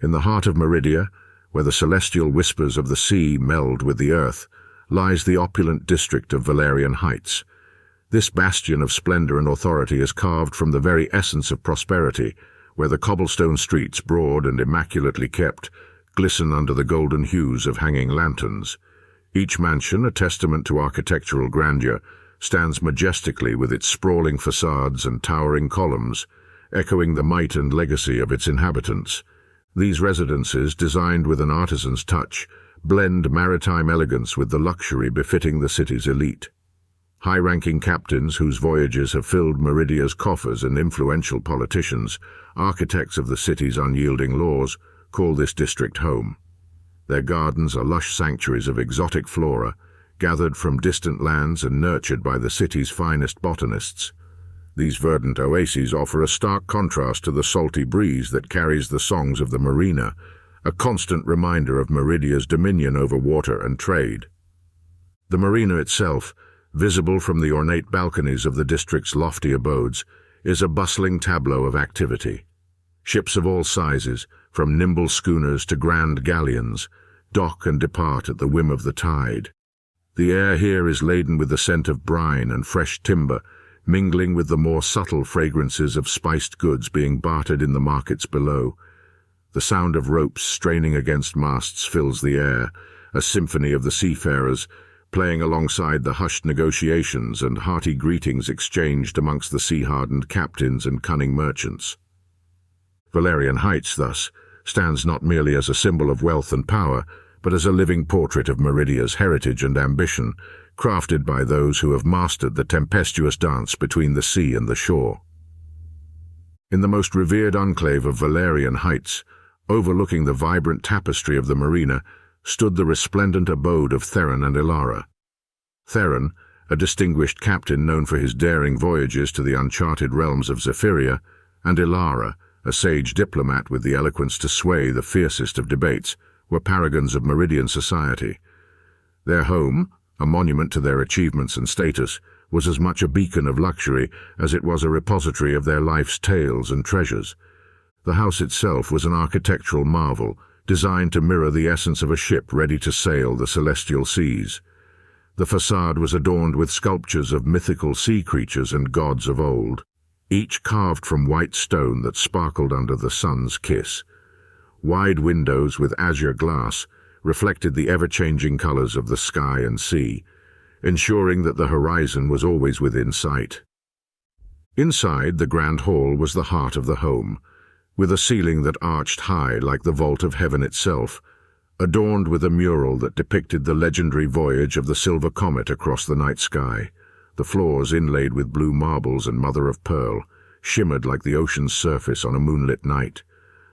In the heart of Meridia, where the celestial whispers of the sea meld with the earth, lies the opulent district of Valarian Heights. This bastion of splendor and authority is carved from the very essence of prosperity, where the cobblestone streets, broad and immaculately kept, glisten under the golden hues of hanging lanterns. Each mansion, a testament to architectural grandeur, stands majestically with its sprawling facades and towering columns, echoing the might and legacy of its inhabitants. These residences, designed with an artisan's touch, blend maritime elegance with the luxury befitting the city's elite. High-ranking captains whose voyages have filled Meridia's coffers and influential politicians, architects of the city's unyielding laws, call this district home. Their gardens are lush sanctuaries of exotic flora, gathered from distant lands and nurtured by the city's finest botanists. These verdant oases offer a stark contrast to the salty breeze that carries the songs of the marina, a constant reminder of Meridia's dominion over water and trade. The marina itself, visible from the ornate balconies of the district's lofty abodes, is a bustling tableau of activity. Ships of all sizes, from nimble schooners to grand galleons, dock and depart at the whim of the tide. The air here is laden with the scent of brine and fresh timber, mingling with the more subtle fragrances of spiced goods being bartered in the markets below. The sound of ropes straining against masts fills the air, a symphony of the seafarers, playing alongside the hushed negotiations and hearty greetings exchanged amongst the sea-hardened captains and cunning merchants. Valarian Heights, thus, stands not merely as a symbol of wealth and power, but as a living portrait of Meridia's heritage and ambition, crafted by those who have mastered the tempestuous dance between the sea and the shore. In the most revered enclave of Valarian Heights, overlooking the vibrant tapestry of the marina, stood the resplendent abode of Theron and Elara. Theron, a distinguished captain known for his daring voyages to the uncharted realms of Zephyria, and Elara, a sage diplomat with the eloquence to sway the fiercest of debates, were paragons of Meridian society. Their home, a monument to their achievements and status, was as much a beacon of luxury as it was a repository of their life's tales and treasures. The house itself was an architectural marvel, designed to mirror the essence of a ship ready to sail the celestial seas. The facade was adorned with sculptures of mythical sea creatures and gods of old, each carved from white stone that sparkled under the sun's kiss. Wide windows with azure glass reflected the ever-changing colors of the sky and sea, ensuring that the horizon was always within sight. Inside, the grand hall was the heart of the home, with a ceiling that arched high like the vault of heaven itself, adorned with a mural that depicted the legendary voyage of the silver comet across the night sky. The floors, inlaid with blue marbles and mother-of-pearl, shimmered like the ocean's surface on a moonlit night.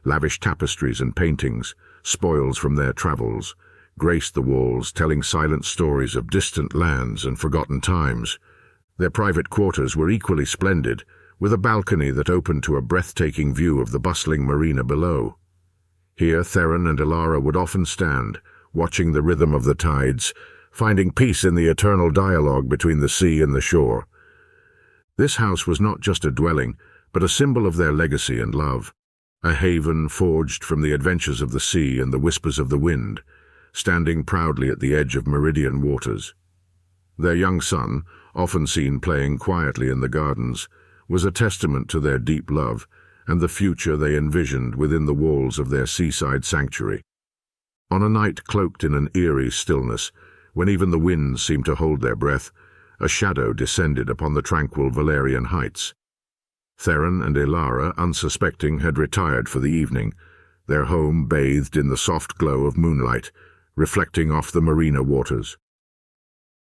Lavish tapestries and paintings, spoils from their travels, graced the walls, telling silent stories of distant lands and forgotten times. Their private quarters were equally splendid, with a balcony that opened to a breathtaking view of the bustling marina below. Here Theron and Elara would often stand, watching the rhythm of the tides, finding peace in the eternal dialogue between the sea and the shore. This house was not just a dwelling, but a symbol of their legacy and love, a haven forged from the adventures of the sea and the whispers of the wind, standing proudly at the edge of Meridian waters. Their young son, often seen playing quietly in the gardens, was a testament to their deep love and the future they envisioned within the walls of their seaside sanctuary. On a night cloaked in an eerie stillness, when even the winds seemed to hold their breath, a shadow descended upon the tranquil Valarian Heights. Theron and Elara, unsuspecting, had retired for the evening, their home bathed in the soft glow of moonlight, reflecting off the marina waters.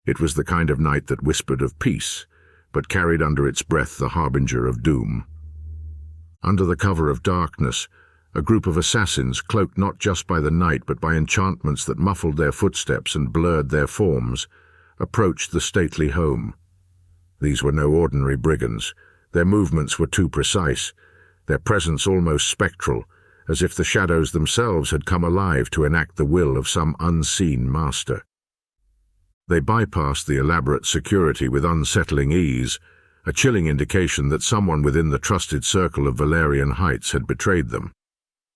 It was the kind of night that whispered of peace, but carried under its breath the harbinger of doom. Under the cover of darkness, a group of assassins, cloaked not just by the night but by enchantments that muffled their footsteps and blurred their forms, approached the stately home. These were no ordinary brigands. Their movements were too precise, their presence almost spectral, as if the shadows themselves had come alive to enact the will of some unseen master. They bypassed the elaborate security with unsettling ease, a chilling indication that someone within the trusted circle of Valarian Heights had betrayed them.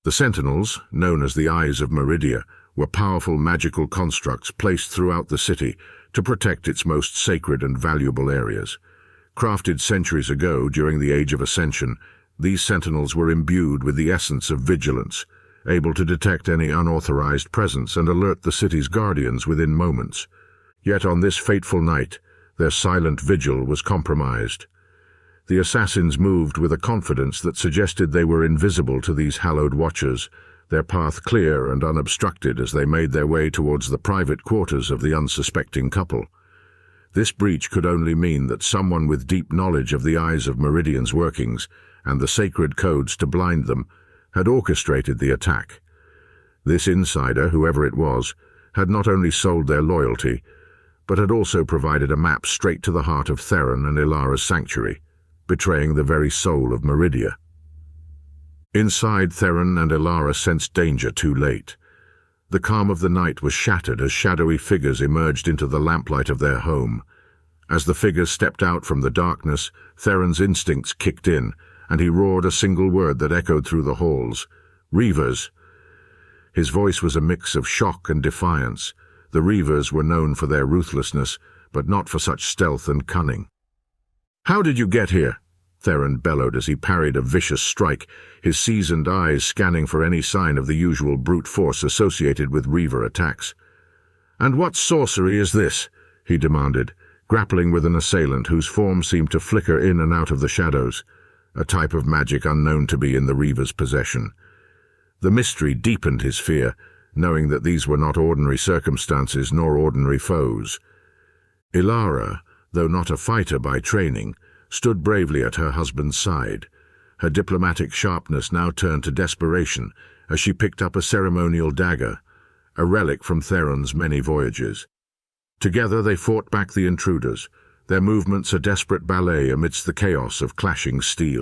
The sentinels, known as the Eyes of Meridia, were powerful magical constructs placed throughout the city to protect its most sacred and valuable areas. Crafted centuries ago during the Age of Ascension, these sentinels were imbued with the essence of vigilance, able to detect any unauthorized presence and alert the city's guardians within moments. Yet on this fateful night, their silent vigil was compromised. The assassins moved with a confidence that suggested they were invisible to these hallowed watchers, their path clear and unobstructed as they made their way towards the private quarters of the unsuspecting couple. This breach could only mean that someone with deep knowledge of the Eyes of Meridian's workings and the sacred codes to blind them had orchestrated the attack. This insider, whoever it was, had not only sold their loyalty, but had also provided a map straight to the heart of Theron and Elara's sanctuary, betraying the very soul of Meridia. Inside, Theron and Elara sensed danger too late. The calm of the night was shattered as shadowy figures emerged into the lamplight of their home. As the figures stepped out from the darkness, Theron's instincts kicked in, and he roared a single word that echoed through the halls: "Reavers!" His voice was a mix of shock and defiance. The Reavers were known for their ruthlessness, but not for such stealth and cunning. "How did you get here?" Theron bellowed as he parried a vicious strike, his seasoned eyes scanning for any sign of the usual brute force associated with Reaver attacks. "And what sorcery is this?" he demanded, grappling with an assailant whose form seemed to flicker in and out of the shadows, a type of magic unknown to be in the Reaver's possession. The mystery deepened his fear, knowing that these were not ordinary circumstances nor ordinary foes. Elara, though not a fighter by training, stood bravely at her husband's side. Her diplomatic sharpness now turned to desperation as she picked up a ceremonial dagger, a relic from Theron's many voyages. Together they fought back the intruders, their movements a desperate ballet amidst the chaos of clashing steel.